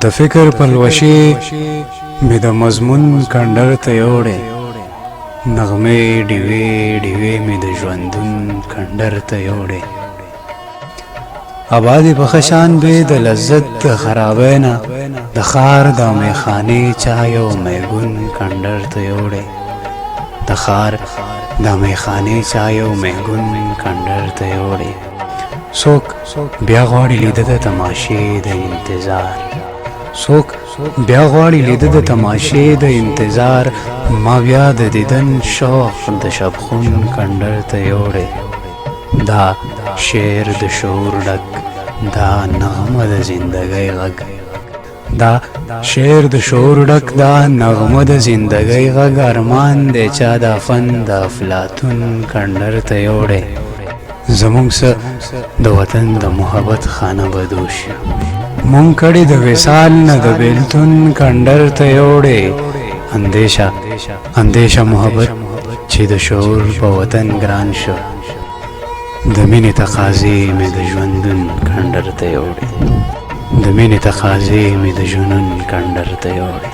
د فکر پلوشې مې د مضمون کندر ته یوړې، نغمې ډیوې ډیوې مې د ژوندون کندر ته یوړې. آبادې په خشان به د لذت د خرابۍ نه، د ښار د میخانې چای او میګون کندر ته یوړې. د ښار د میخانې چای او میګون کندر ته یوړې. څوک بیا غواړي لیده د تماشې د انتظار، څوک بیا غواړي لیده د تماشې د انتظار. ما بیا د دیدن شوق د شبخون کندر ته یوړې. دا شعر د شعور ډک، دا نغمه د زندګۍ غږ، دا شعر د شعور ډک، دا نغمه د زندګۍ غږ. ارمان دی چا دا فن د افلاطون کندر ته یوړې. زمونږ څه د وطن د محبت خانه بدوش، مونږ کړي د وصال نه د بیلتون کندر ته یوړې. اندیشه محبت چې د شعور په وطن ګران شو، د مینې تقاضې مې د ژوندون کندر ته یوړې. د مینې تقاضې مې د ژوندون کندر ته یوړې.